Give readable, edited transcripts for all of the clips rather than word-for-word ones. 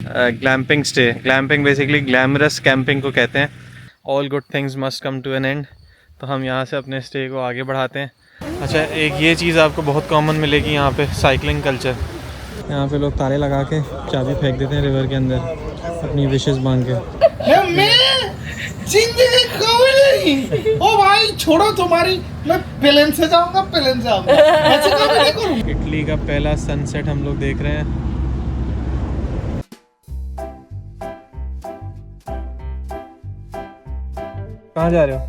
Glamping stay. Glamping basically glamorous camping को कहते हैं। All good things must come to an end. तो हम यहाँ से अपने स्टे को आगे बढ़ाते हैं। अच्छा, एक ये चीज़ आपको बहुत कॉमन मिलेगी यहाँ पे, साइकिलिंग कल्चर। यहाँ पे लोग ताले लगा के चाबी फेंक देते हैं रिवर के अंदर अपनी विशेस मांग के। जिंदगी कभी नहीं। ओ भाई छोड़ो तुम्हारी, मैं प्लेन से जाऊंगा, प्लेन से आऊंगा, ऐसे कभी नहीं करूंगा। इटली का पहला सनसेट हम लोग देख रहे हैं। कहाँ जा रहे हो?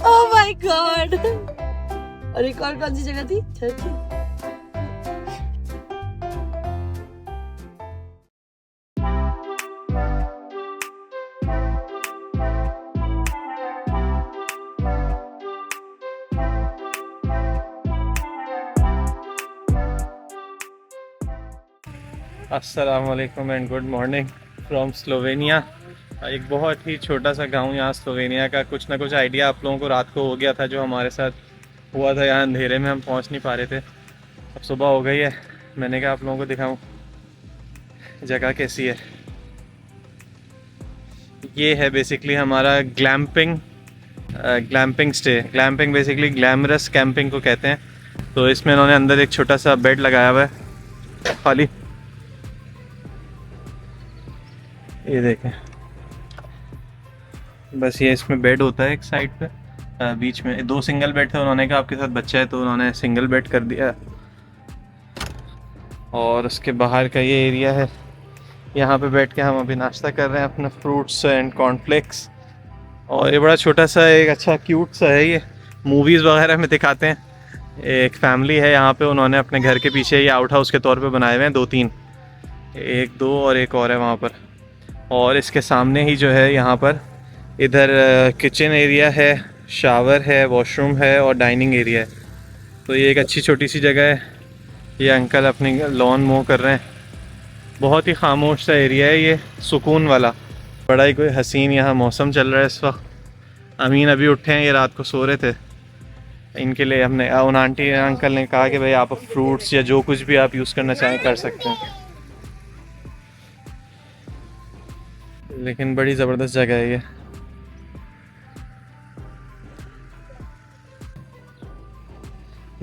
Oh my God. और एक और कौन सी जगह थी? चर्च। अस्सलामुअलैकुम and good morning from Slovenia. एक बहुत ही छोटा सा गांव यहाँ स्लोवेनिया का। कुछ ना कुछ आइडिया आप लोगों को रात को हो गया था जो हमारे साथ हुआ था। यहाँ अंधेरे में हम पहुँच नहीं पा रहे थे। अब सुबह हो गई है, मैंने कहा आप लोगों को दिखाऊं जगह कैसी है। ये है बेसिकली हमारा glamping stay. Glamping basically glamorous camping को कहते हैं। तो इसमें इन्होंने अंदर एक छोटा सा बेड लगाया हुआ है खाली। ये देखें, बस ये इसमें बेड होता है एक साइड पे। बीच में 2 सिंगल बेड थे। उन्होंने कहा आपके साथ बच्चा है तो उन्होंने सिंगल बेड कर दिया। और उसके बाहर का ये एरिया है, यहाँ पे बैठ के हम अभी नाश्ता कर रहे हैं अपना फ्रूट्स एंड कॉर्नफ्लेक्स। और ये बड़ा छोटा सा एक अच्छा क्यूट सा है। ये मूवीज़ वगैरह में दिखाते हैं। एक फैमिली है यहाँ पे, उन्होंने अपने घर के पीछे ये आउट हाउस के तौर पे बनाए हुए हैं 2-3, 1-2 और एक और है वहाँ पर। और इसके सामने ही जो है यहाँ पर इधर किचन एरिया है, शावर है, वॉशरूम है और डाइनिंग एरिया है। तो ये एक अच्छी छोटी सी जगह है। ये अंकल अपनी लॉन मो कर रहे हैं। बहुत ही खामोश सा एरिया है ये, सुकून वाला। बड़ा ही कोई हसीन यहाँ मौसम चल रहा है इस वक्त। अमीन अभी उठे हैं, ये रात को सो रहे थे। इनके लिए हमने उन आंटी अंकल ने कहा कि भाई आप फ्रूट्स या जो कुछ भी आप यूज़ करना चाहें कर सकते हैं। लेकिन बड़ी ज़बरदस्त जगह है ये।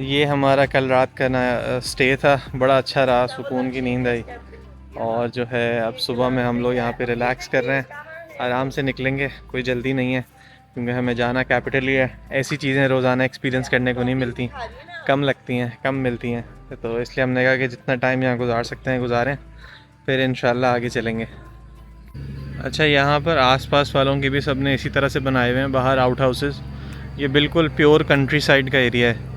ये हमारा कल रात का नया स्टे था, बड़ा अच्छा रहा, सुकून की नींद आई। और जो है अब सुबह में हम लोग यहाँ पे रिलैक्स कर रहे हैं, आराम से निकलेंगे, कोई जल्दी नहीं है क्योंकि हमें जाना कैपिटल ही है। ऐसी चीज़ें रोज़ाना एक्सपीरियंस करने को नहीं मिलती, कम लगती हैं, कम मिलती हैं। तो इसलिए हमने कहा कि जितना टाइम यहाँ गुजार सकते हैं गुजारें, फिर इंशाल्लाह आगे चलेंगे। अच्छा, यहाँ पर आसपास वालों की भी सब ने इसी तरह से बनाए हुए हैं बाहर आउट हाउसेस। ये बिल्कुल प्योर कंट्री साइड का एरिया है।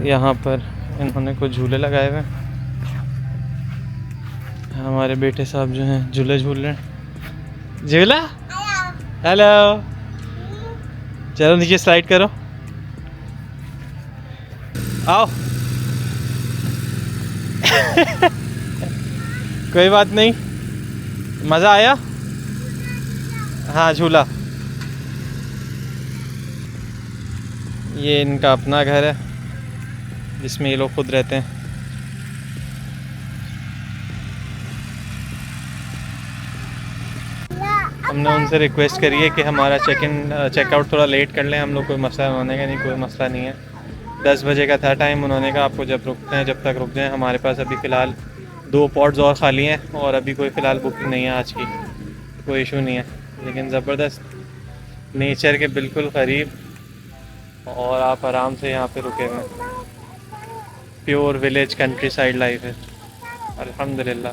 यहाँ पर इन्होंने कुछ झूले लगाए हुए हैं। हमारे बेटे साहब जो हैं झूले झूल रहे हैं। झूला, हेलो, चलो नीचे स्लाइड करो, आओ। कोई बात नहीं, मज़ा आया? हाँ, झूला। ये इनका अपना घर है जिसमें ये लोग खुद रहते हैं। हमने उनसे रिक्वेस्ट करी है कि हमारा चेकआउट थोड़ा लेट कर लें हम लोग। कोई मसला होने का नहीं, कोई मसला नहीं है। 10 बजे का था टाइम। उन्होंने कहा आपको जब रुकते हैं जब तक रुक जाएं। हमारे पास अभी फ़िलहाल 2 पॉड्स और ख़ाली हैं और अभी कोई फ़िलहाल बुकिंग नहीं है आज की, कोई इशू नहीं है। लेकिन ज़बरदस्त नेचर के बिल्कुल करीब, और आप आराम से यहाँ पे रुके हुए हैं। Pure village country side life है, अल्हम्दुलिल्लाह।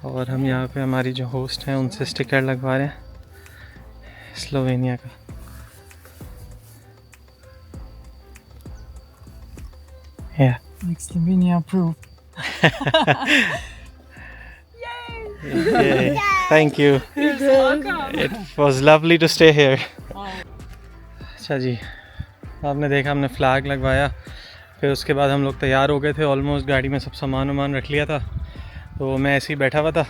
और हम यहाँ पे हमारी जो होस्ट हैं उनसे स्टिकर लगवा रहे हैं स्लोवेनिया का। Yeah. Slovenia approved. Yay. Thank you. It was lovely to stay here. अच्छा जी, आपने देखा हमने फ्लैग लगवाया फिर उसके बाद हम लोग तैयार हो गए थे ऑलमोस्ट, गाड़ी में सब सामान वामान रख लिया था। तो मैं ऐसे ही बैठा हुआ था।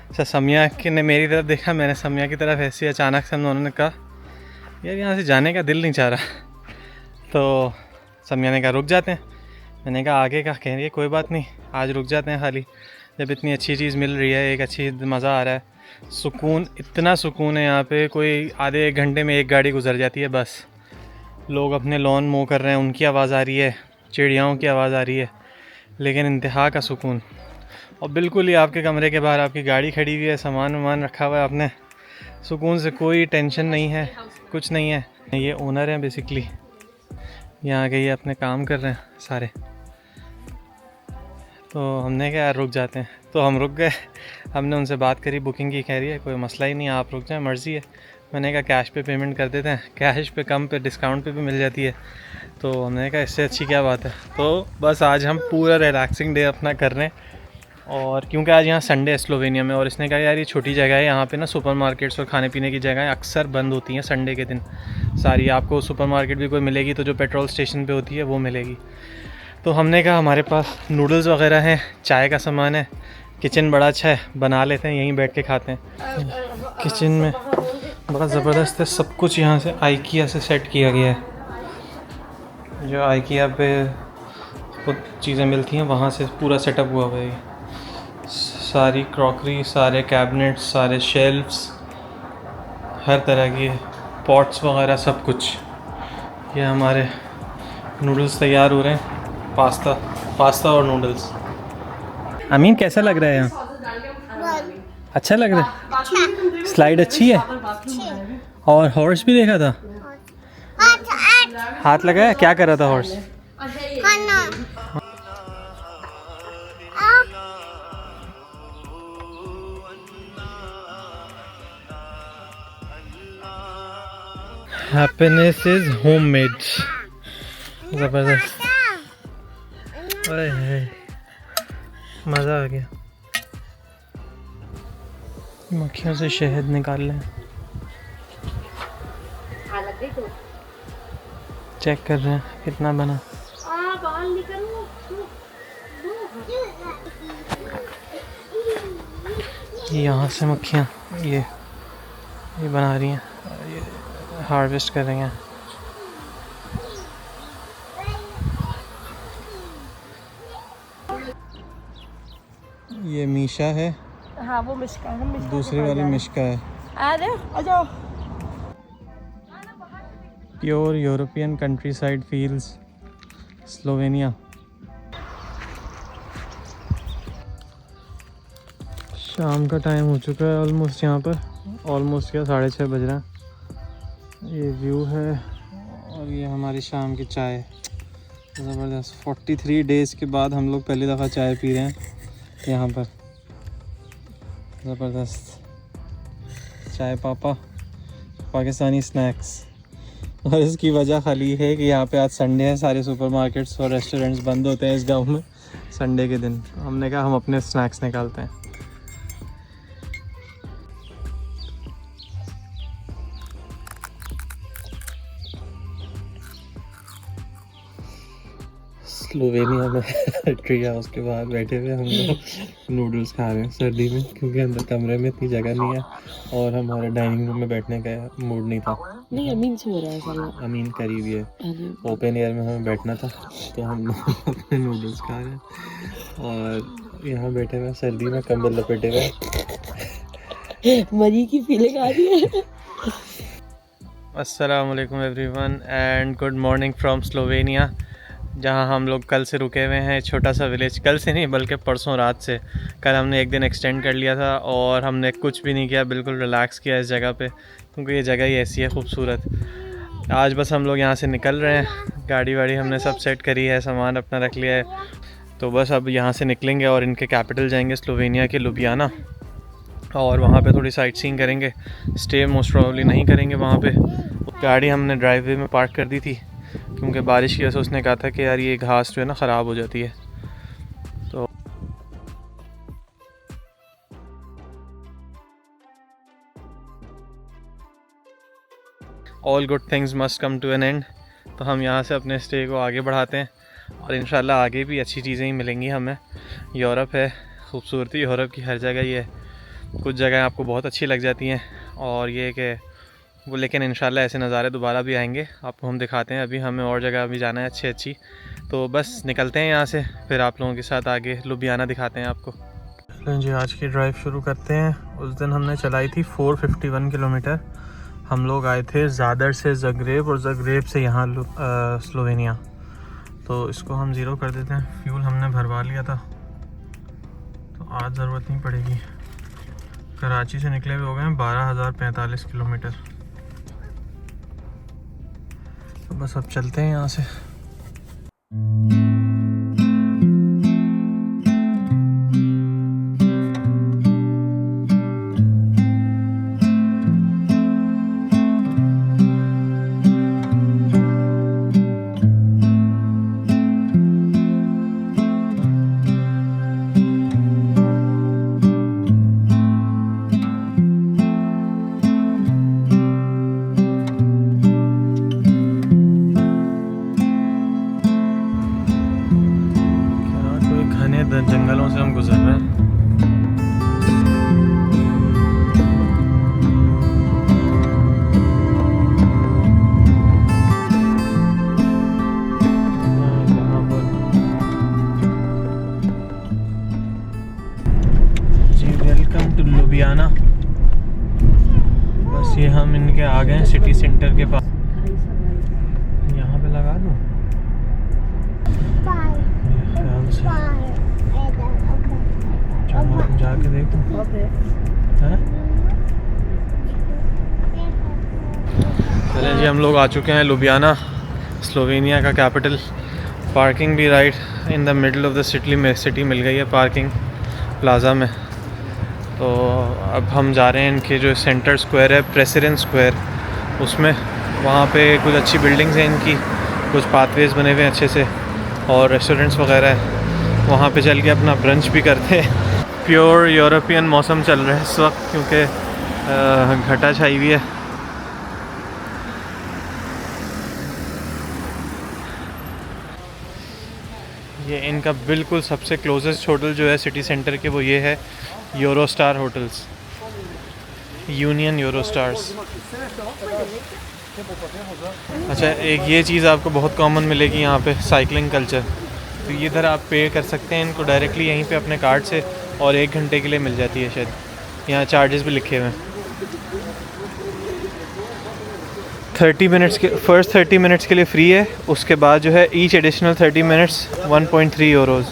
अच्छा, सम्या की ने मेरी तरफ देखा, मैंने सम्या की तरफ ऐसे ही अचानक से हम दोनों ने कहा यार यहाँ से जाने का दिल नहीं चाह रहा। तो सम्या ने कहा रुक जाते हैं। मैंने कहा आगे का, कह रही है कोई बात नहीं आज रुक जाते हैं, खाली जब इतनी अच्छी चीज़ मिल रही है, एक अच्छी मज़ा आ रहा है, सुकून, इतना सुकून है यहाँ पे। कोई आधे एक घंटे में एक गाड़ी गुजर जाती है बस। लोग अपने लॉन मो कर रहे हैं, उनकी आवाज़ आ रही है, चिड़ियाओं की आवाज़ आ रही है, लेकिन इंतहा का सुकून। और बिल्कुल ही आपके कमरे के बाहर आपकी गाड़ी खड़ी हुई है, सामान वामान रखा हुआ है आपने, सुकून से, कोई टेंशन नहीं है, कुछ नहीं है। ये ओनर हैं बेसिकली, यहाँ के ये अपने काम कर रहे हैं सारे। तो हमने कहा यार रुक जाते हैं, तो हम रुक गए। हमने उनसे बात करी बुकिंग की, कह रही है कोई मसला ही नहीं, आप रुक जाएं, मर्ज़ी है। मैंने कहा कैश पे पेमेंट कर देते हैं, कैश पे कम पे डिस्काउंट पे भी मिल जाती है। तो हमने कहा इससे अच्छी क्या बात है। तो बस आज हम पूरा रिलैक्सिंग डे अपना कर रहे हैं। और क्योंकि आज यहाँ संडे है स्लोवेनिया में, और इसने कहा यार ये छोटी जगह है, यहाँ पे ना सुपरमार्केट्स और खाने पीने की जगह अक्सर बंद होती हैं संडे के दिन सारी। आपको सुपरमार्केट भी कोई मिलेगी तो जो पेट्रोल स्टेशन पे होती है वो मिलेगी। तो हमने कहा हमारे पास नूडल्स वगैरह हैं, चाय का सामान है, किचन बड़ा अच्छा है, बना लेते हैं, यहीं बैठ के खाते हैं। किचन में बड़ा ज़बरदस्त है, सब कुछ यहाँ से आइकिया से सेट किया गया है। जो आइकिया पे खुद चीज़ें मिलती हैं वहाँ से पूरा सेटअप हुआ हुआ है। सारी क्रॉकरी, सारे कैबिनेट्स, सारे शेल्फ्स, हर तरह की पॉट्स वगैरह सब कुछ। ये हमारे नूडल्स तैयार हो रहे हैं, पास्ता और नूडल्स। अमीन कैसा लग रहा है यहाँ? अच्छा लग रहा है? स्लाइड अच्छी है? और हॉर्स भी देखा था? हाथ लगाया? क्या कर रहा था हॉर्स? Happiness is homemade. ज़बरदस्त, अरे मज़ा आ गया। मक्खियों से शहद निकाल लें, चेक कर रहे हैं कितना बना। यहाँ से मक्खियाँ ये बना रही हैं, ये हार्वेस्ट कर रही हैं। ये मीशा है। हाँ वो मिश्का है, दूसरी वाली मिश्का है। अरे आ जाओ। Pure European country side feels, Slovenia. शाम का टाइम हो चुका है ऑलमोस्ट, यहाँ पर ऑलमोस्ट क्या 6:30 बज रहा है। ये व्यू है और ये हमारी शाम की चाय। ज़बरदस्त, 43 डेज़ के बाद हम लोग पहली दफ़ा चाय पी रहे हैं यहाँ पर। ज़बरदस्त चाय पापा, पाकिस्तानी स्नैक्स। और इसकी वजह खाली है कि यहाँ पे आज संडे है, सारे सुपरमार्केट्स और रेस्टोरेंट्स बंद होते हैं इस गांव में संडे के दिन। हमने कहा हम अपने स्नैक्स निकालते हैं। स्लोवेनिया में ट्री हाउस के बाहर बैठे हुए हम लोग नूडल्स खा रहे हैं सर्दी में, क्योंकि अंदर कमरे में इतनी जगह नहीं है और हमारे डाइनिंग रूम में बैठने का मूड नहीं था। नहीं अमीन से हो रहा है साला। अमीन करीब है, ओपन एयर में हमें बैठना था, तो हम अपने नूडल्स खा रहे हैं और यहाँ बैठे हुए सर्दी में कंबल लपेटे हुए। मरी की फीलिंग आ रही है। अस्सलाम वालेकुम everyone and good morning from Slovenia, जहाँ हम लोग कल से रुके हुए हैं। छोटा सा विलेज, कल से नहीं बल्कि परसों रात से। कल हमने एक दिन एक्सटेंड कर लिया था और हमने कुछ भी नहीं किया, बिल्कुल रिलैक्स किया इस जगह पे, क्योंकि ये जगह ही ऐसी है खूबसूरत। आज बस हम लोग यहाँ से निकल रहे हैं, गाड़ी वाड़ी हमने सब सेट करी है, सामान अपना रख लिया है, तो बस अब यहाँ से निकलेंगे और इनके कैपिटल जाएंगे स्लोवेनिया के लुबियाना, और वहाँ पे थोड़ी साइट सीइंग करेंगे। स्टे मोस्ट प्रोबेबली नहीं करेंगे वहाँ पे। गाड़ी हमने ड्राइववे में पार्क कर दी थी क्योंकि बारिश की वजह से उसने कहा था कि यार ये घास जो है ना ख़राब हो जाती है। तो all good things must come to an end. तो हम यहाँ से अपने स्टे को आगे बढ़ाते हैं और इंशाल्लाह आगे भी अच्छी चीज़ें ही मिलेंगी हमें। यूरोप है, खूबसूरती यूरोप की हर जगह ही है। कुछ जगह आपको बहुत अच्छी लग जाती हैं और ये कि वो, लेकिन इंशाल्लाह ऐसे नज़ारे दोबारा भी आएंगे, आपको हम दिखाते हैं। अभी हमें और जगह भी जाना है अच्छी। तो बस निकलते हैं यहाँ से, फिर आप लोगों के साथ आगे लुबियाना दिखाते हैं आपको। चलें जी, आज की ड्राइव शुरू करते हैं। उस दिन हमने चलाई थी 451 किलोमीटर। हम लोग आए थे ज़ादर से ज़ग्रेब और ज़ग्रेब से यहाँ स्लोवेनिया। तो इसको हम ज़ीरो कर देते हैं। फ्यूल हमने भरवा लिया था तो आज ज़रूरत नहीं पड़ेगी। कराची से निकले हुए हो गए हैं 12,045 किलोमीटर। तो बस अब चलते हैं यहाँ से। जंगलों से हम गुजर रहे हैं। जी वेलकम टू लुबियाना। बस ये हम इनके आ गए हैं सिटी सेंटर के पास। यहाँ पे लगा दूँ ख्याल से, जाके देख दो। चलिए जी, हम लोग आ चुके हैं लुबियाना, स्लोवेनिया का कैपिटल। पार्किंग भी right in the middle of the city मिल गई है पार्किंग प्लाजा में। तो अब हम जा रहे हैं इनके जो सेंटर स्क्वायर है, प्रेसिडेंट स्क्वायर, उसमें वहाँ पे कुछ अच्छी बिल्डिंग्स हैं इनकी, कुछ पाथवेज बने हुए हैं अच्छे से और रेस्टोरेंट्स वगैरह है। वहाँ पे चल के अपना ब्रंच भी करते हैं। प्योर यूरोपियन मौसम चल रहा है इस वक्त, क्योंकि घटा छाई हुई है। ये इनका बिल्कुल सबसे क्लोजेस्ट होटल जो है सिटी सेंटर के, वो ये है यूरोस्टार होटल्स, यूनियन यूरोस्टार्स। अच्छा, एक ये चीज़ आपको बहुत कॉमन मिलेगी यहाँ पे, साइकिलिंग कल्चर। तो ये इधर आप पे कर सकते हैं इनको डायरेक्टली यहीं पे अपने कार्ड से, और 1 घंटे के लिए मिल जाती है शायद। यहाँ चार्जेस भी लिखे हुए हैं। 30 मिनट्स के, फर्स्ट 30 मिनट्स के लिए फ्री है। उसके बाद जो है ईच एडिशनल 30 मिनट्स 1.3 यूरोज़,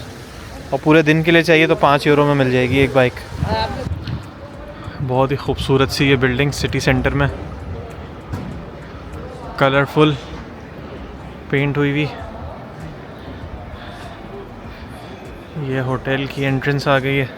और पूरे दिन के लिए चाहिए तो 5 यूरो में मिल जाएगी एक बाइक। बहुत ही खूबसूरत सी ये बिल्डिंग सिटी सेंटर में, कलरफुल पेंट हुई हुई। ये होटल की एंट्रेंस आ गई है।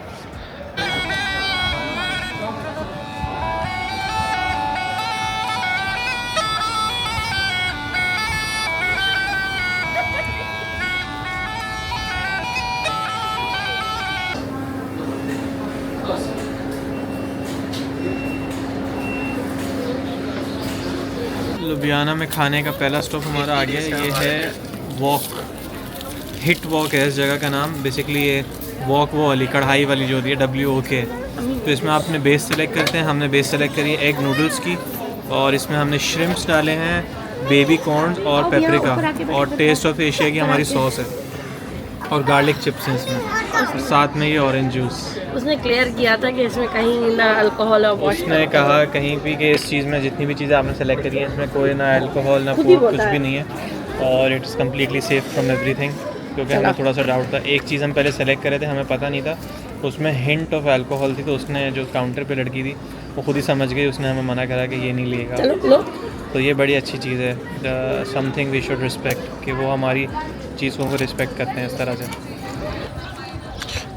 लुबियाना में खाने का पहला स्टॉप हमारा आ गया। ये है वॉक, हिट वॉक है इस जगह का नाम। बेसिकली ये वॉक वो वाली कढ़ाई वाली जो होती है, WOK। तो इसमें आपने बेस सेलेक्ट करते हैं। हमने बेस सेलेक्ट करी है एग नूडल्स की, और इसमें हमने श्रिम्प्स डाले हैं, बेबी कॉर्न्स और पेपरिका, और टेस्ट ऑफ एशिया की हमारी सॉस है, और गार्लिक चिप्स हैं इसमें, साथ में ये ऑरेंज जूस। उसने क्लियर किया था कि इसमें कहीं ना अल्कोहल और उसने कहा कहीं भी कि इस चीज़ में जितनी भी चीज़ें आपने सेलेक्ट करी हैं इसमें कोई ना अल्कोहल ना फूड कुछ भी नहीं है, और it's completely safe from everything. क्योंकि हमें थोड़ा सा डाउट था। एक चीज़ हम पहले सेलेक्ट करे थे, हमें पता नहीं था, उसमें हिंट ऑफ अल्कोहल थी। तो उसने, जो काउंटर पे लड़की थी, वो खुद ही समझ गई, उसने हमें मना करा कि ये नहीं लेगा। तो ये बड़ी अच्छी चीज़ है, समथिंग वी शुड रिस्पेक्ट, कि वो हमारी चीज़ों को रिस्पेक्ट करते हैं इस तरह से।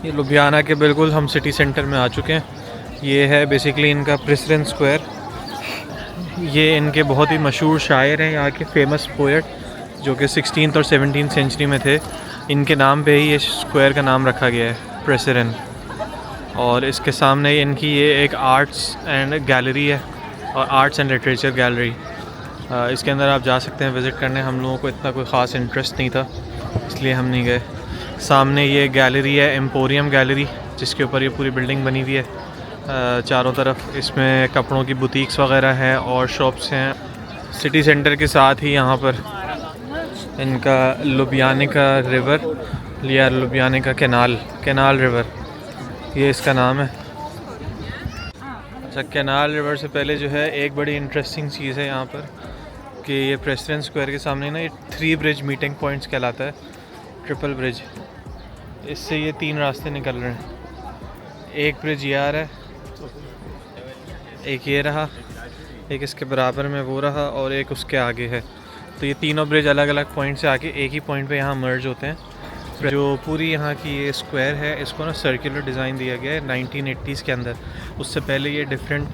ये लुबियाना के बिल्कुल हम सिटी सेंटर में आ चुके हैं। ये है बेसिकली इनका प्रेसिडेंट स्क्वायर। ये इनके बहुत ही मशहूर शायर हैं, यहाँ के फेमस पोएट, जो कि 16th और 17th सेंचुरी में थे। इनके नाम पे ही ये स्क्वायर का नाम रखा गया है, प्रेसिडेंट। और इसके सामने इनकी ये एक आर्ट्स एंड गैलरी है, और आर्ट्स एंड लिटरेचर गैलरी। इसके अंदर आप जा सकते हैं विज़िट करने। हम लोगों को इतना कोई ख़ास इंटरेस्ट नहीं था, इसलिए हम नहीं गए। सामने ये गैलरी है, एम्पोरियम गैलरी, जिसके ऊपर ये पूरी बिल्डिंग बनी हुई है चारों तरफ। इसमें कपड़ों की बुटीक्स वगैरह हैं और शॉप्स हैं। सिटी सेंटर के साथ ही यहाँ पर इनका लुबियाना का रिवर या लुबियाना का कैनाल रिवर, ये इसका नाम है। अच्छा, कैनाल रिवर से पहले जो है एक बड़ी इंटरेस्टिंग चीज़ है यहाँ पर कि ये प्रेसिडेंट स्क्वायर के सामने ना ये 3 ब्रिज मीटिंग पॉइंट्स कहलाता है, ट्रिपल ब्रिज। इससे ये 3 रास्ते निकल रहे हैं। एक ब्रिज ये आ रहा है, एक ये रहा, एक इसके बराबर में वो रहा और एक उसके आगे है। तो ये तीनों ब्रिज अलग अलग पॉइंट से आके एक ही पॉइंट पे यहाँ मर्ज होते हैं। जो पूरी यहाँ की ये स्क्वायर है, इसको ना सर्कुलर डिज़ाइन दिया गया है 1980s के अंदर। उससे पहले ये डिफरेंट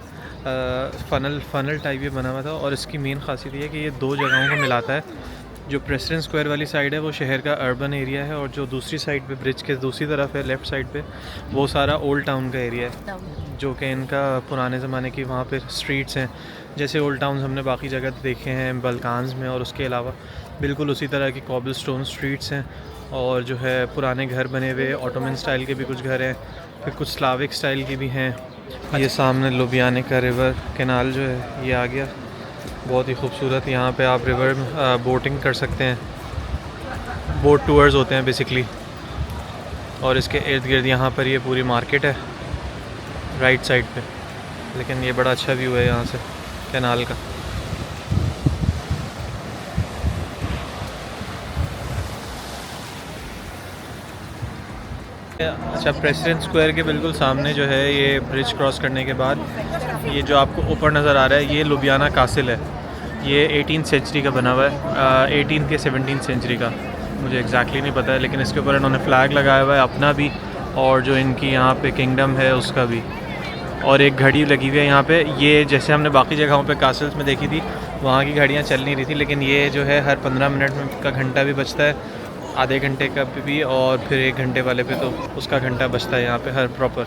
फनल टाइप ये बना हुआ था। और इसकी मेन खासियत ये है कि ये 2 जगहों को मिलाता है। जो प्रेसिडेंट स्क्वायर वाली साइड है वो शहर का अर्बन एरिया है, और जो दूसरी साइड पे ब्रिज के दूसरी तरफ है लेफ़्ट साइड पे, वो सारा ओल्ड टाउन का एरिया है, जो कि इनका पुराने ज़माने की वहाँ पे स्ट्रीट्स हैं। जैसे ओल्ड टाउन्स हमने बाकी जगह देखे हैं बल्कान्स में, और उसके अलावा बिल्कुल उसी तरह की कॉबल स्टोन स्ट्रीट्स हैं। और जो है पुराने घर बने हुए, ऑटोमन स्टाइल के भी कुछ घर हैं, फिर कुछ स्लाविक स्टाइल की भी हैं। ये सामने लुबियाना का रिवर कैनाल जो है ये आ गया, बहुत ही खूबसूरत। यहाँ पे आप रिवर बोटिंग कर सकते हैं, बोट टूर्स होते हैं बेसिकली। और इसके इर्द गिर्द यहाँ पर ये पूरी मार्केट है राइट साइड पे। लेकिन ये बड़ा अच्छा व्यू है यहाँ से कैनाल का। अच्छा, प्रेसिडेंट स्क्वायर के बिल्कुल सामने जो है ये ब्रिज क्रॉस करने के बाद ये जो आपको ऊपर नज़र आ रहा है, ये लुबियाना कासिल है। ये 18th सेंचुरी का बना हुआ है, 18th के 17th सेंचुरी का, मुझे एग्जैक्टली नहीं पता है। लेकिन इसके ऊपर इन्होंने फ्लैग लगाया हुआ है अपना भी, और जो इनकी यहाँ पे किंगडम है उसका भी। और एक घड़ी लगी हुई है यहाँ पे। ये जैसे हमने बाकी जगहों पे कासल्स में देखी थी, वहाँ की घड़ियाँ चल नहीं रही थी, लेकिन ये जो है हर 15 मिनट का घंटा भी बजता है, आधे घंटे का भी, और फिर 1 घंटे वाले पे तो उसका घंटा बजता है यहाँ पे हर प्रॉपर।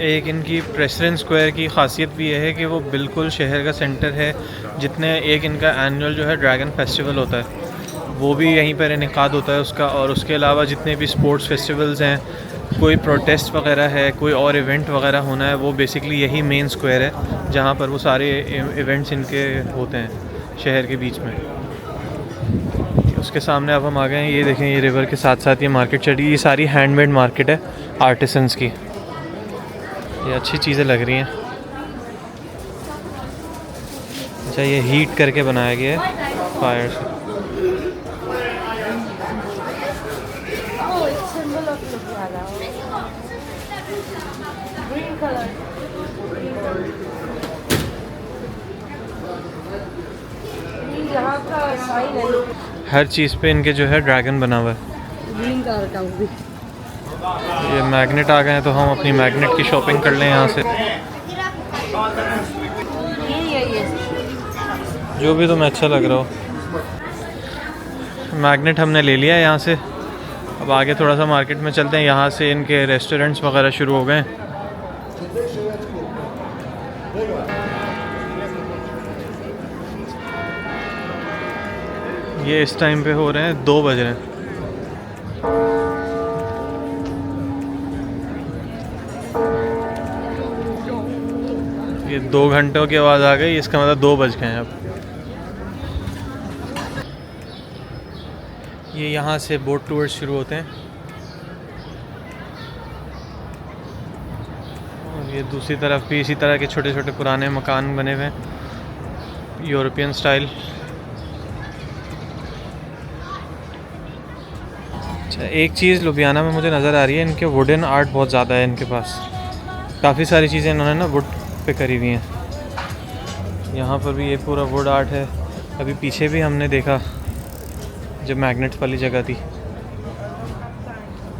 एक इनकी प्रेसिडेंट स्क्वायर की खासियत भी यह है कि वो बिल्कुल शहर का सेंटर है। जितने एक इनका एनुअल जो है ड्रैगन फेस्टिवल होता है, वो भी यहीं पर इनेकाद होता है उसका। और उसके अलावा जितने भी स्पोर्ट्स फेस्टिवल्स हैं, कोई प्रोटेस्ट वगैरह है, कोई और इवेंट वगैरह होना है, वो बेसिकली यही मेन स्क्वायर है जहाँ पर वो सारे इवेंट्स इनके होते हैं शहर के बीच में। उसके सामने अब हम आ गए हैं, ये देखें, ये रिवर के साथ साथ ये मार्केट चढ़ी। ये सारी हैंडमेड मार्केट है आर्टिसंस की। ये अच्छी चीज़ें लग रही हैं। अच्छा, ये हीट करके बनाया गया है फायर से। हर चीज़ पे इनके जो है ड्रैगन बना हुआ है। ग्रीन कलर का वो भी। ये मैग्नेट आ गए हैं, तो हम अपनी मैग्नेट की शॉपिंग कर लें यहाँ से। ये जो भी तुम्हें अच्छा लग रहा हो। मैग्नेट हमने ले लिया है यहाँ से। अब आगे थोड़ा सा मार्केट में चलते हैं। यहाँ से इनके रेस्टोरेंट्स वगैरह शुरू हो गए। ये इस टाइम पे हो रहे हैं 2 बज रहे हैं। ये 2 घंटों की आवाज़ आ गई, इसका मतलब 2 बज गए हैं अब। ये यहाँ से बोट टूर्स शुरू होते हैं। और ये दूसरी तरफ भी इसी तरह के छोटे छोटे पुराने मकान बने हुए हैं, यूरोपियन स्टाइल। अच्छा, एक चीज़ लुधियाना में मुझे नज़र आ रही है, इनके वुडन आर्ट बहुत ज़्यादा है इनके पास। काफ़ी सारी चीज़ें इन्होंने ना वुड पे करी हुई हैं। यहाँ पर भी ये पूरा वुड आर्ट है। अभी पीछे भी हमने देखा जब मैग्नेट्स वाली जगह थी।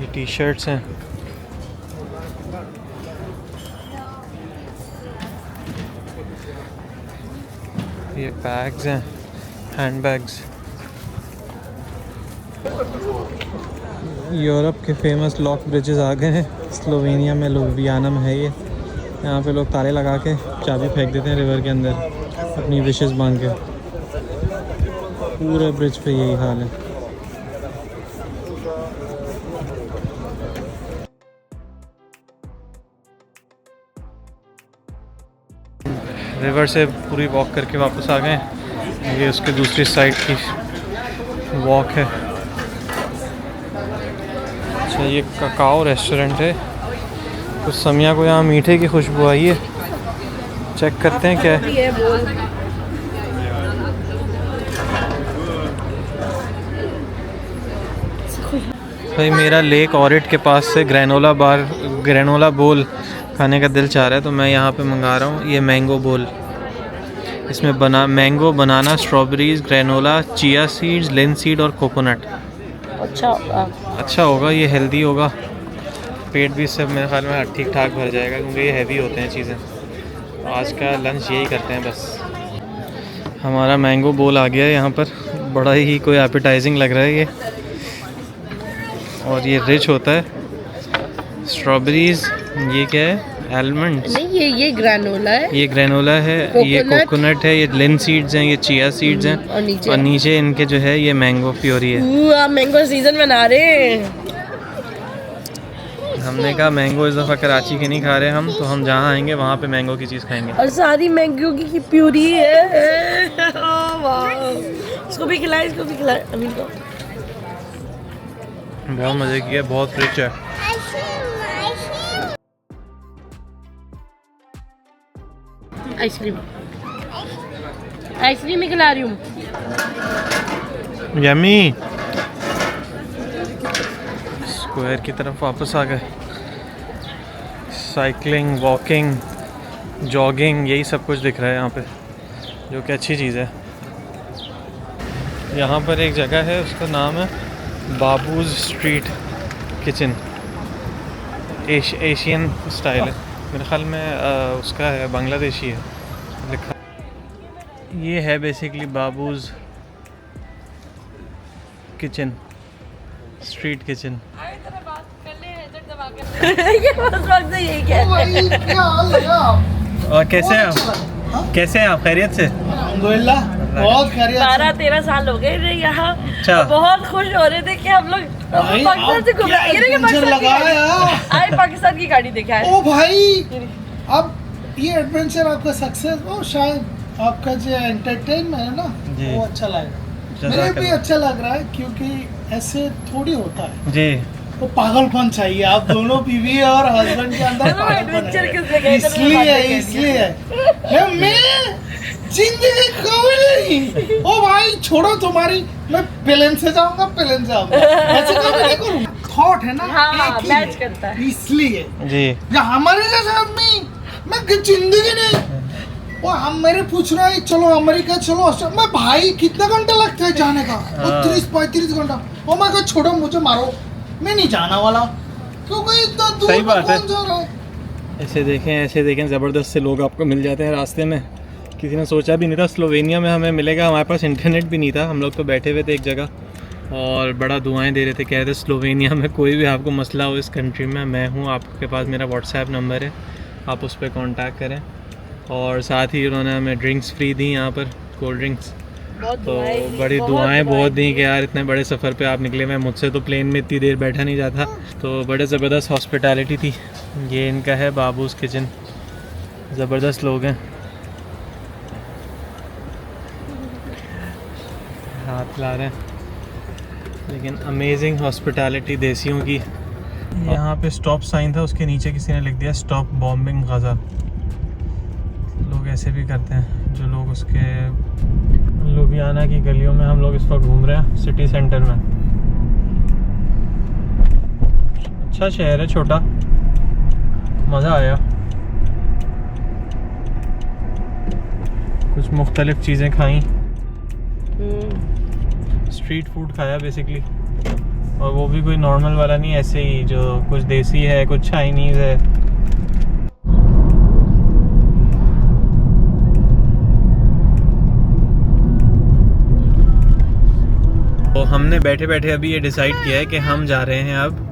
ये टी शर्ट्स हैं। ये बैग्स हैं, हैंड बैग्स। यूरोप के फेमस लॉक ब्रिजेस आ गए हैं। स्लोवेनिया में लुबियाना में है ये। यहाँ पे लोग ताले लगा के चाबी फेंक देते हैं रिवर के अंदर अपनी विशेस मांग के। पूरे ब्रिज पे यही हाल है। रिवर से पूरी वॉक करके वापस आ गए। ये उसके दूसरी साइड की वॉक है। अच्छा, ये ककाओ रेस्टोरेंट है। कुछ समिया को यहाँ मीठे की खुशबू आई है, चेक करते हैं क्या है। ये बोल भाई मेरा लेक ऑरिट के पास से ग्रेनोला बोल खाने का दिल चाह रहा है, तो मैं यहाँ पे मंगा रहा हूँ ये मैंगो बोल। इसमें mango, banana, strawberries, granola, chia seeds, linseed और कोकोनट। अच्छा होगा, ये हेल्दी होगा, पेट भी सब मेरे ख्याल में ठीक ठाक भर जाएगा, क्योंकि ये हैवी होते हैं चीज़ें। तो आज का लंच यही करते हैं बस। हमारा मैंगो बोल आ गया है यहाँ पर, बड़ा ही कोई एपेटाइजिंग लग रहा है ये, और ये रिच होता है। स्ट्रॉबेरीज, ये क्या है, आलमंड्स नहीं, ये ग्रेनोला है, ये ग्रेनोला है, ये कोकोनट है, ये लिन सीड्स हैं, ये चिया सीड्स हैं, और नीचे इनके जो है ये मैंगो प्योरी है। आप मैंगो सीजन मना रहे हैं। हमने कहा मैंगो इस दफ़ा कराची के नहीं खा रहे हम, तो हम जहाँ आएंगे वहाँ पे मैंगो की चीज़ खाएंगे। और सारी मैंगो की प्यूरी है। इसको भी खिलाए, इसको भी खिलाए अमीन को। बहुत मज़े किया, बहुत रिच है। आइसक्रीम ही खिला रही हूँ। यम्मी। स्क्वायर की तरफ वापस आ गए। साइकिलिंग, वॉकिंग, जॉगिंग, यही सब कुछ दिख रहा है यहाँ पे, जो कि अच्छी चीज़ है। यहाँ पर एक जगह है, उसका नाम है babus street kitchen. Asian style है मेरे ख्याल में, उसका है, बांग्लादेशी है लिखा। ये है basically babus kitchen, street kitchen. ये बस वक्त से यही कहते हैं। क्या हाल है आप? और कैसे हैं आप? कैसे हैं आप? खैरियत से? अल्हम्दुलिल्लाह, बहुत खैरियत। 12-13 साल हो गए यहाँ। अच्छा। बहुत खुश हो रहे थे कि हम लोग पाकिस्तान से घूमे। ये देखिए पाकिस्तान की गाड़ी देखा है। ओ भाई, अब ये एडवेंचर आपका सक्सेस हो, शायद आपका जो एंटरटेनमेंट है ना, वो अच्छा लगेगा। मुझे भी अच्छा लग रहा है, क्योंकि ऐसे थोड़ी होता है जी। वो पागलपन चाहिए, आप दोनों बीवी और हस्बैंड के अंदर पागलपन है। इसलिए मैं जिंदगी कभी नहीं। ओ भाई छोड़ो तुम्हारी, मैं प्लेन से जाऊंगा, ऐसे कभी नहीं करूंगा। थॉट है ना, हाँ, मैच करता है, इसलिए जी। या हमारे जैसे आदमी, मैं जिंदगी नहीं। वो हम मेरे पूछ रहे हैं चलो अमेरिका चलो, मैं भाई कितना घंटा लगता है जाने का? 30-35 घंटा। ओ मैं को छोड़ो, मुझे मारो, मैं नहीं जाना वाला, क्योंकि इतना दूर। सही बात है। जा रहा है? ऐसे देखें ज़बरदस्त से लोग आपको मिल जाते हैं रास्ते में। किसी ने सोचा भी नहीं था स्लोवेनिया में हमें मिलेगा। हमारे पास इंटरनेट भी नहीं था, हम लोग तो बैठे हुए थे एक जगह और बड़ा दुआएं दे रहे थे, कह रहे थे स्लोवेनिया में कोई भी आपको मसला हो इस कंट्री में मैं हूँ, आपके पास मेरा व्हाट्सएप नंबर है, आप उस पर कांटेक्ट करें। और साथ ही उन्होंने हमें ड्रिंक्स फ्री दी यहाँ पर, कोल्ड ड्रिंक्स। तो बड़ी दुआएं बहुत दी कि यार इतने बड़े सफ़र पे आप निकले, मैं मुझसे तो प्लेन में इतनी देर बैठा नहीं जाता। तो बड़े ज़बरदस्त हॉस्पिटैलिटी थी। ये इनका है बाबूज़ किचन, ज़बरदस्त लोग हैं। हाथ ला रहे हैं, लेकिन अमेजिंग हॉस्पिटैलिटी देसियों की। यहाँ पे स्टॉप साइन था, उसके नीचे किसी ने लिख दिया स्टॉप बॉम्बिंग गाज़ा। लोग ऐसे भी करते हैं जो लोग उसके लुधियाना की गलियों में हम लोग इस वक्त घूम रहे हैं, सिटी सेंटर में। अच्छा शहर है, छोटा, मज़ा आया। कुछ मुख्तलिफ चीज़ें खाई, स्ट्रीट फूड खाया बेसिकली, और वो भी कोई नॉर्मल वाला नहीं, ऐसे ही जो कुछ देसी है, कुछ चाइनीज़ है। तो हमने बैठे बैठे अभी ये डिसाइड किया है कि हम जा रहे हैं अब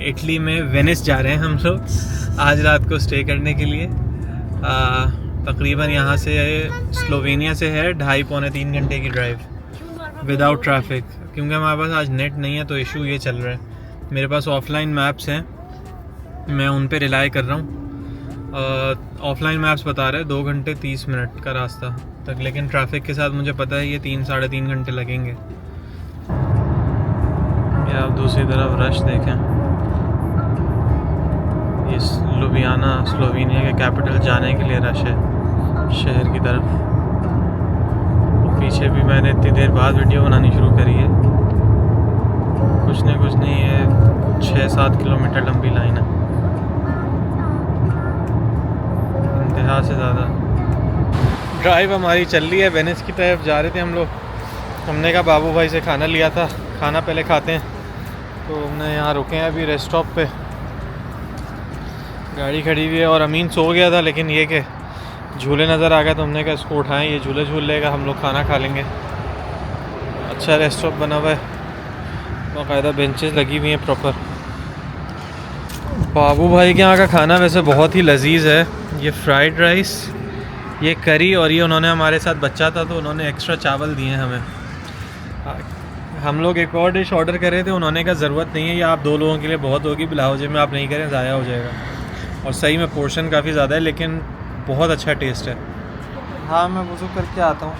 इटली में वेनिस जा रहे हैं हम लोग आज रात को स्टे करने के लिए। तकरीबन यहाँ से स्लोवेनिया से है 2.5-3 घंटे की ड्राइव विदाउट ट्रैफिक, क्योंकि हमारे पास आज नेट नहीं है, तो इशू ये चल रहा है। मेरे पास ऑफलाइन मैप्स हैं, मैं उन पे रिलाई कर रहा हूँ, ऑफलाइन मैप्स बता रहे हैं 2 घंटे 30 मिनट का रास्ता तक, लेकिन ट्रैफिक के साथ मुझे पता है ये 3-3.5 घंटे लगेंगे। ये आप दूसरी तरफ रश देखें, ये लुबियाना स्लोवेनिया के कैपिटल जाने के लिए रश है शहर की तरफ। पीछे भी मैंने इतनी देर बाद वीडियो बनानी शुरू करी है, कुछ नहीं ये 6-7 किलोमीटर लंबी लाइन है, इंतहा से ज़्यादा। ड्राइव हमारी चल रही है, वेनिस की तरफ जा रहे थे हम लोग। हमने कहा बाबू भाई से खाना लिया था, खाना पहले खाते हैं, तो हमने यहाँ रुके हैं अभी रेस्ट स्टॉप पे। गाड़ी खड़ी हुई है और अमीन सो गया था, लेकिन ये कि झूले नज़र आ गया तो हमने कहा इसको उठाएं, ये झूले झूल लेगा, हम लोग खाना खा लेंगे। अच्छा रेस्ट स्टॉप बना हुआ है, बाकायदा बेंचेस लगी हुई हैं प्रॉपर। बाबू भाई के यहाँ का खाना वैसे बहुत ही लजीज है। ये फ्राइड राइस, ये करी, और ये उन्होंने हमारे साथ बच्चा था तो उन्होंने एक्स्ट्रा चावल दिए हैं हमें। हम लोग एक और डिश ऑर्डर कर रहे थे, उन्होंने कहा ज़रूरत नहीं है, ये आप 2 लोगों के लिए बहुत होगी, बिलावजे में आप नहीं करें, ज़ाया हो जाएगा। और सही में पोर्शन काफ़ी ज़्यादा है, लेकिन बहुत अच्छा टेस्ट है। हाँ मैं वज़ू करके आता हूँ।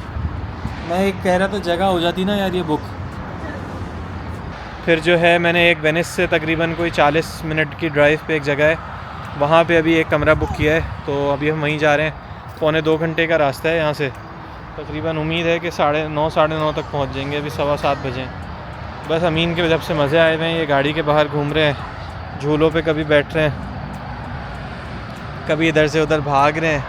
मैं एक कह रहा था जगह हो जाती ना यार ये बुक। फिर जो है मैंने एक वेनिस से तकरीबन कोई 40 मिनट की ड्राइव पे एक जगह है, वहाँ पे अभी एक कमरा बुक किया है, तो अभी हम वहीं जा रहे हैं। 2.25 घंटे का रास्ता है यहाँ से, तकरीबन उम्मीद है कि 9:30 साढ़े 9 तक पहुँच जाएंगे। अभी 7:15 बजे। बस अमीन के जब से मज़े आए हुए हैं, ये गाड़ी के बाहर घूम रहे हैं, झूलों पे कभी बैठ रहे हैं, कभी इधर से उधर भाग रहे हैं।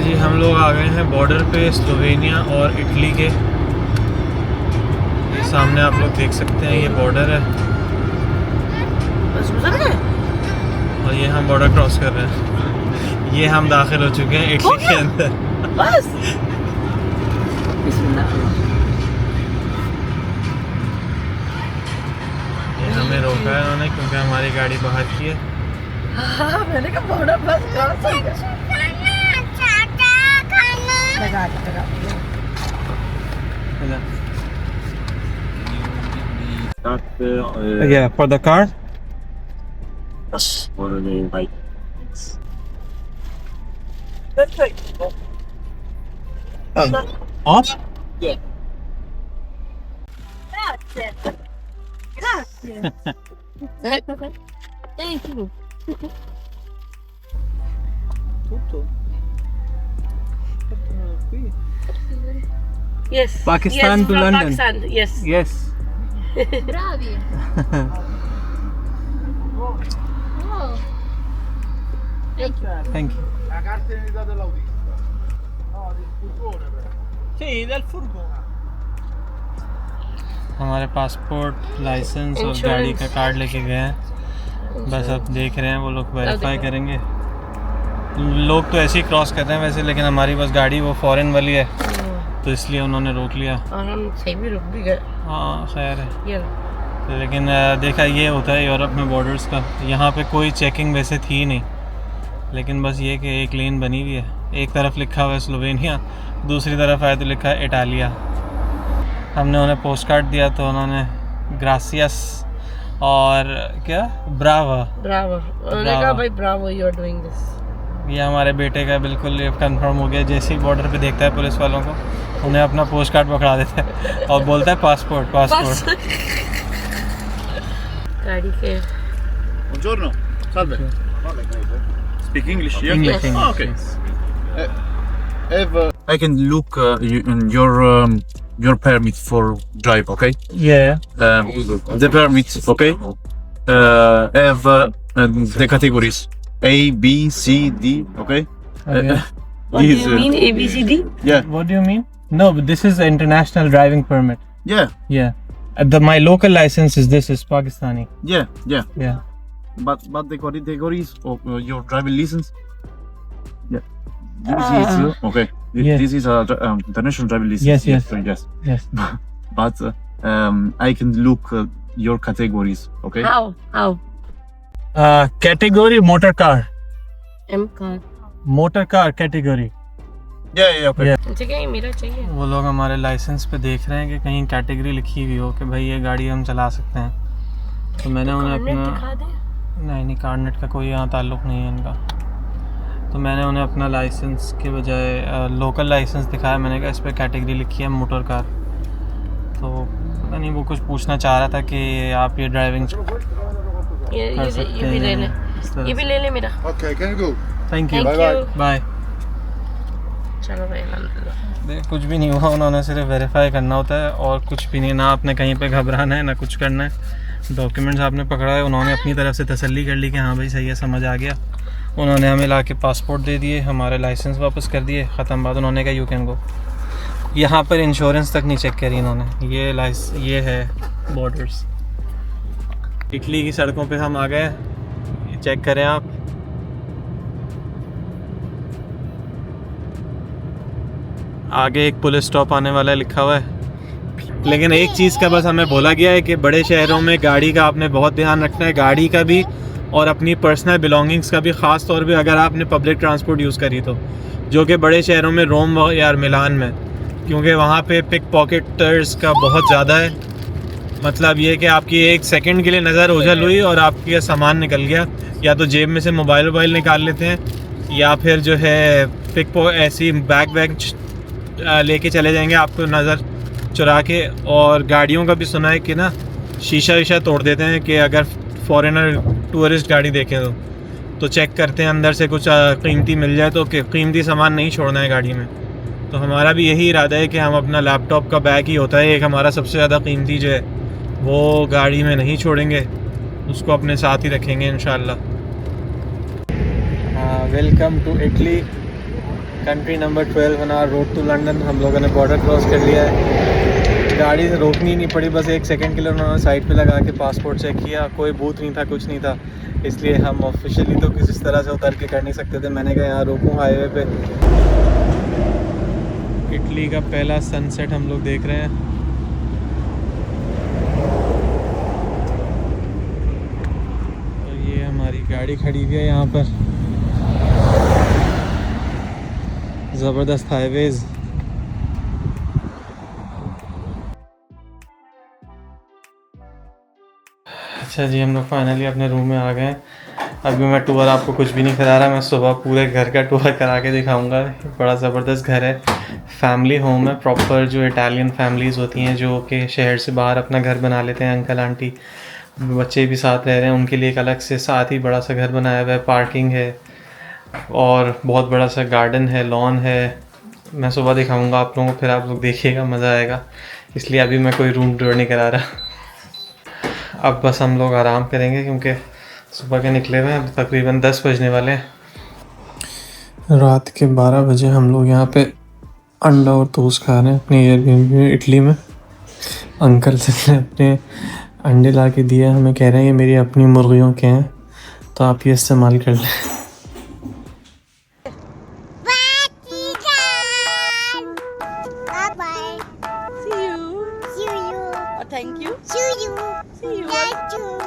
जी हम लोग आ गए हैं बॉर्डर पे स्लोवेनिया और इटली के। ये सामने आप लोग देख सकते हैं, ये बॉर्डर है और ये हम बॉर्डर क्रॉस कर रहे हैं। ये हम दाखिल हो चुके हैं इटली के अंदर। बस ये हमें रोका है उन्होंने क्योंकि हमारी गाड़ी बाहर की है। हाँ मैंने कहा बॉर्डर बस क्रॉस हो गया। लगा। Yeah, for the car. For the bike. Off? Yeah. Thank you. Yes. Pakistan yes, to from London. Pakistan. Yes. Yes. Bravi. Oh. Thank you. La carta d'identità dell'autista. No, del furgone però. Sì, del furgone. हमारे passport, licence और Insurance. गाड़ी का card लेके गए हैं। बस अब देख रहे हैं वो लोग वेरीफाई करेंगे। लोग तो ऐसे ही क्रॉस कर रहे हैं वैसे, लेकिन हमारी बस गाड़ी वो फॉरेन वाली है तो इसलिए उन्होंने रोक लिया। और हम सही भी रुक भी गए। हाँ खैर है। ये तो लेकिन देखा ये होता है यूरोप में बॉर्डर्स का, यहाँ पे कोई चेकिंग वैसे थी नहीं, लेकिन बस ये कि एक लेन बनी हुई है, एक तरफ लिखा हुआ है स्लोवेनिया, दूसरी तरफ आए तो लिखा है इटालिया। हमने उन्हें पोस्ट कार्ड दिया तो उन्होंने ग्रासियस और क्या ब्रावा। ब्रावो। उन्होंने कहा भाई bravo you are doing this. ये हमारे बेटे का बिल्कुल ये कंफर्म हो गया, जैसे ही बॉर्डर पे देखता है पुलिस वालों को उन्हें अपना पोस्ट कार्ड पकड़ा देता है और बोलता है पासपोर्ट पासपोर्ट। गाड़ी के Buongiorno. Salve. Speak English here? English, Yes. Oh, okay. I can look in your permit for drive, okay? Yeah. The permit, okay? Have the categories A, B, C, D, okay? Okay. What do you mean ABCD? Yeah, What do you mean? No, but this is international driving permit. yeah, Yeah. My local license is this is Pakistani. yeah. Yeah. But the categories of your driving license, yeah. This is okay. Yeah. This is a international driving license. Yes, yes. yes. Yes. But I can look your categories, okay? How? Category motor car. M car. Motor car category. Yeah, okay. ठीक है, ये मेरा चाहिए। वो लोग हमारे licence पे देख रहे हैं कि कहीं कैटेगरी लिखी हुई हो कि भाई ये गाड़ी हम चला सकते हैं, तो मैंने उन्हें कार्नेट अपना दिखा दे। नहीं कार्नेट का कोई यहाँ ताल्लुक़ नहीं है इनका, तो मैंने उन्हें अपना लाइसेंस के बजाय लोकल लाइसेंस दिखाया। मैंने कहा इस पर कैटेगरी लिखी है मोटर कार, तो पता नहीं वो कुछ पूछना चाह रहा था कि आप ये ड्राइविंग कर सकते ये भी ले ले, हैं। ये भी ले ले मेरा। Okay, can you go? Thank you, Thank you। Bye. चलो भाई, अल्हम्दुलिल्लाह। कुछ भी नहीं हुआ, उन्होंने सिर्फ वेरीफाई करना होता है और कुछ भी नहीं, ना आपने कहीं पे घबराना है ना कुछ करना है। डॉक्यूमेंट्स आपने पकड़ा है, उन्होंने अपनी तरफ से तसल्ली कर ली कि हाँ भाई सही है, समझ आ गया। उन्होंने हमें ला के पासपोर्ट दे दिए, हमारे लाइसेंस वापस कर दिए, ख़त्म बात। उन्होंने कहा यू कैन गो। यहाँ पर इंश्योरेंस तक नहीं चेक करी इन्होंने। ये है बॉर्डर्स। इटली की सड़कों पे हम आ गए, चेक करें आप। आगे एक पुलिस स्टॉप आने वाला है लिखा हुआ है, लेकिन एक चीज़ का बस हमें बोला गया है कि बड़े शहरों में गाड़ी का आपने बहुत ध्यान रखना है, गाड़ी का भी और अपनी पर्सनल बिलोंगिंग्स का भी, ख़ास तौर पे अगर आपने पब्लिक ट्रांसपोर्ट यूज़ करी तो, जो कि बड़े शहरों में रोम या मिलान में, क्योंकि वहाँ पे पिक पॉकेटर्स का बहुत ज़्यादा है। मतलब ये कि आपकी एक सेकंड के लिए नज़र ओझल हुई और आपका सामान निकल गया, या तो जेब में से मोबाइल निकाल लेते हैं, या फिर जो है ऐसी बैग लेके चले जाएंगे आपको नज़र चुरा के। और गाड़ियों का भी सुना है कि ना शीशा तोड़ देते हैं कि अगर फॉरेनर टूरिस्ट गाड़ी देखें तो चेक करते हैं अंदर से कुछ कीमती मिल जाए, तो कीमती सामान नहीं छोड़ना है गाड़ी में। तो हमारा भी यही इरादा है कि हम अपना लैपटॉप का बैग ही होता है एक हमारा सबसे ज़्यादा कीमती, जो है वो गाड़ी में नहीं छोड़ेंगे, उसको अपने साथ ही रखेंगे इंशाल्लाह। Welcome to Italy, country number 12 on our road to London. हम लोगों ने बॉर्डर क्रॉस कर लिया है, गाड़ी से रोकनी नहीं पड़ी, बस एक सेकंड के लिए उन्होंने साइड पे लगा के पासपोर्ट चेक किया, कोई बूथ नहीं था, कुछ नहीं था, इसलिए हम ऑफिशियली तो किसी तरह से उतर के कर नहीं सकते थे। मैंने कहा यहाँ रोकूँ हाईवे पे। इटली का पहला सनसेट हम लोग देख रहे हैं। तो ये हमारी गाड़ी खड़ी हुई है यहाँ पर, ज़बरदस्त हाईवेज़। अच्छा जी, हम लोग फाइनली अपने रूम में आ गए हैं। अभी मैं टूर आपको कुछ भी नहीं करा रहा, मैं सुबह पूरे घर का टूर करा के दिखाऊंगा। बड़ा ज़बरदस्त घर है, फैमिली होम है प्रॉपर, जो इटालियन फैमिलीज़ होती हैं जो कि शहर से बाहर अपना घर बना लेते हैं, अंकल आंटी बच्चे भी साथ रह रहे हैं, उनके लिए एक अलग से साथ ही बड़ा सा घर बनाया हुआ है, पार्किंग है और बहुत बड़ा सा गार्डन है, लॉन है। मैं सुबह दिखाऊंगा आप लोगों को, फिर आप लोग देखिएगा, मज़ा आएगा। इसलिए अभी मैं कोई रूम टूर नहीं करा रहा। अब बस हम लोग आराम करेंगे क्योंकि सुबह के निकले हुए हैं, तकरीबन 10 बजने वाले हैं। रात के 12 बजे हम लोग यहाँ पे अंडा और टोस्ट खा रहे हैं अपने एयरबीएनबी में इटली में। अंकल से ने अपने अंडे ला के दिए, हमें कह रहे हैं ये मेरी अपनी मुर्गियों के हैं, तो आप ये इस्तेमाल कर लें। See you. See you. Thank you. See you. See you. Thank you.